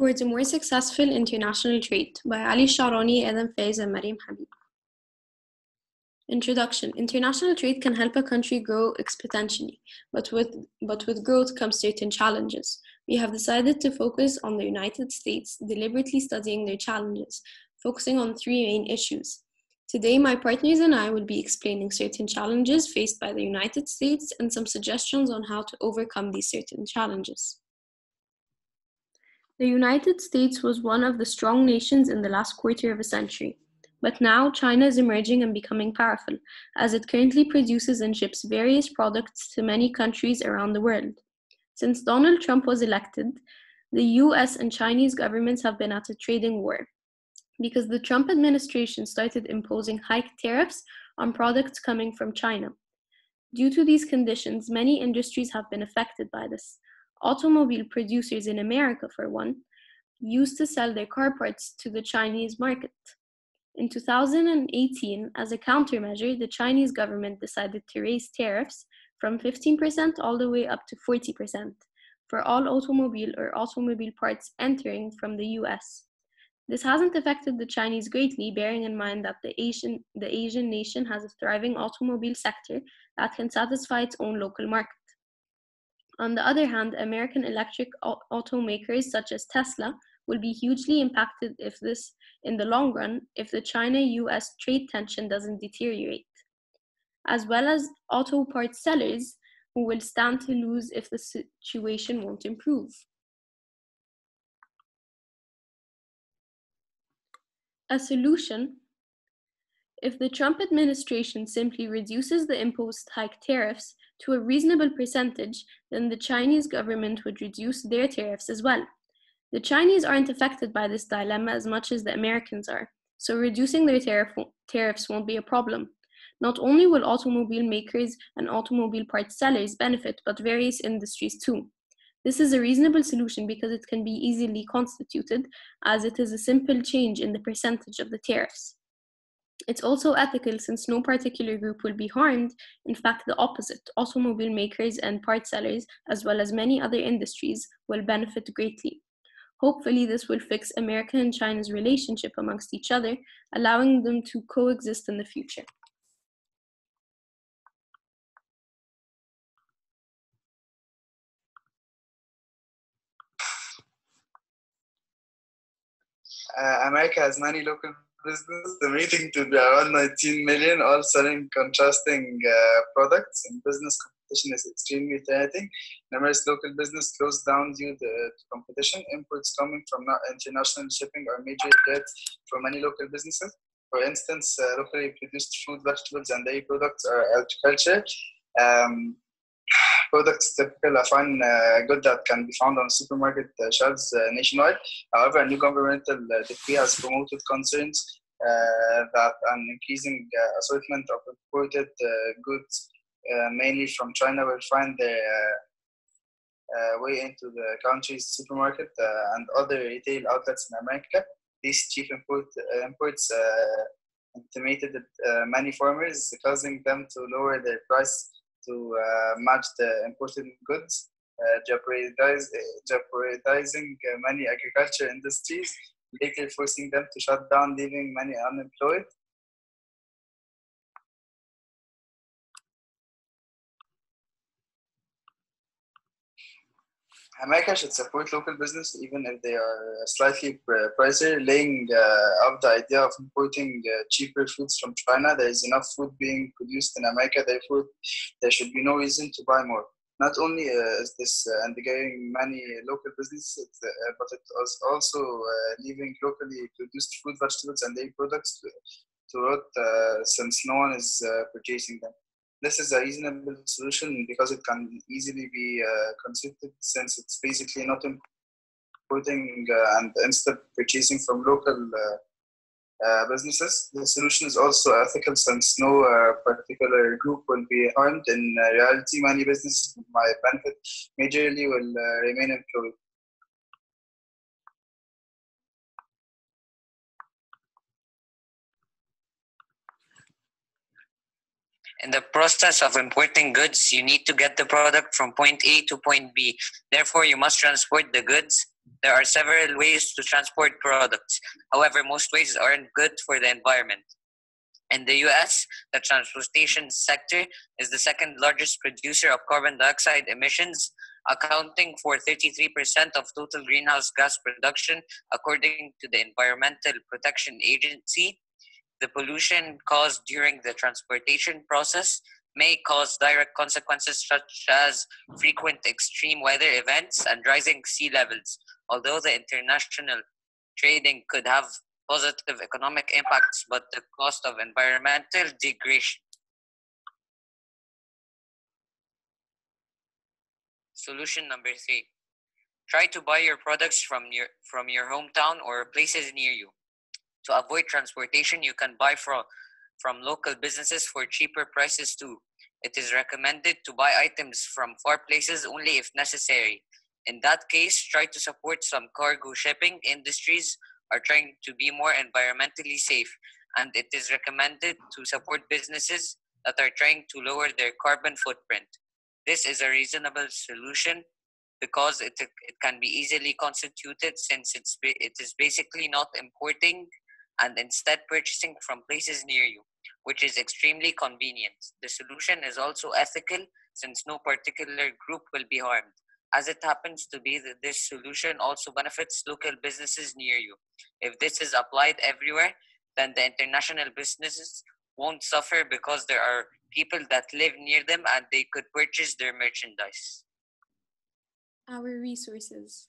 Towards a More Successful International Trade by Ali Sharoni, Adam Faiz, and Mariam Habib. Introduction. International trade can help a country grow exponentially, but with growth comes certain challenges. We have decided to focus on the United States, deliberately studying their challenges, focusing on three main issues. Today, my partners and I will be explaining certain challenges faced by the United States and some suggestions on how to overcome these certain challenges. The United States was one of the strong nations in the last quarter of a century. But now China is emerging and becoming powerful, as it currently produces and ships various products to many countries around the world. Since Donald Trump was elected, the US and Chinese governments have been at a trading war, because the Trump administration started imposing high tariffs on products coming from China. Due to these conditions, many industries have been affected by this. Automobile producers in America, for one, used to sell their car parts to the Chinese market. In 2018, as a countermeasure, the Chinese government decided to raise tariffs from 15% all the way up to 40% for all automobile or automobile parts entering from the US. This hasn't affected the Chinese greatly, bearing in mind that the Asian nation has a thriving automobile sector that can satisfy its own local market. On the other hand, American electric automakers such as Tesla will be hugely impacted in the long run if the China-US trade tension doesn't deteriorate, as well as auto parts sellers who will stand to lose if the situation won't improve. A solution: if the Trump administration simply reduces the imposed high tariffs to a reasonable percentage, then the Chinese government would reduce their tariffs as well. The Chinese aren't affected by this dilemma as much as the Americans are, so reducing their tariffs won't be a problem. Not only will automobile makers and automobile parts sellers benefit, but various industries too. This is a reasonable solution because it can be easily constituted, as it is a simple change in the percentage of the tariffs. It's also ethical since no particular group will be harmed. In fact, the opposite. Automobile makers and part sellers, as well as many other industries, will benefit greatly. Hopefully, this will fix America and China's relationship amongst each other, allowing them to coexist in the future. America has many local businesses, estimating to be around 19 million, all selling contrasting products, and business competition is extremely tiring. Numerous local business closed down due to competition. Imports coming from international shipping are major threat for many local businesses. For instance, locally produced fruit, vegetables, and dairy products are agriculture. Products typical of fine good that can be found on supermarket shelves nationwide. However, a new governmental decree has promoted concerns that an increasing assortment of imported goods, mainly from China, will find their way into the country's supermarket and other retail outlets in America. These cheap imports intimidated many farmers, causing them to lower their price to match the imported goods, jeopardizing many agriculture industries, later forcing them to shut down, leaving many unemployed. America should support local business even if they are slightly pricier, laying off the idea of importing cheaper foods from China. There is enough food being produced in America, therefore there should be no reason to buy more. Not only is this endangering many local businesses, but it is also leaving locally produced fruit, vegetables, and dairy products to rot since no one is purchasing them. This is a reasonable solution because it can easily be considered, since it's basically not importing and instead purchasing from local businesses. The solution is also ethical since no particular group will be harmed. In reality, many businesses might benefit majorly will remain employed. In the process of importing goods, you need to get the product from point A to point B. Therefore, you must transport the goods There are several ways to transport products. However, most ways aren't good for the environment. In the US, the transportation sector is the second largest producer of carbon dioxide emissions, accounting for 33% of total greenhouse gas production, according to the Environmental Protection Agency. The pollution caused during the transportation process may cause direct consequences such as frequent extreme weather events and rising sea levels, although the international trading could have positive economic impacts, but the cost of environmental degradation. Solution number 3. Try to buy your products from your hometown or places near you. To avoid transportation, you can buy from local businesses for cheaper prices too. It is recommended to buy items from far places only if necessary. In that case, try to support some cargo shipping industries are trying to be more environmentally safe, and it is recommended to support businesses that are trying to lower their carbon footprint. This is a reasonable solution because it can be easily constituted since it is basically not importing and instead purchasing from places near you, which is extremely convenient. The solution is also ethical since no particular group will be harmed. As it happens to be that this solution also benefits local businesses near you. If this is applied everywhere, then the international businesses won't suffer because there are people that live near them and they could purchase their merchandise. Our resources.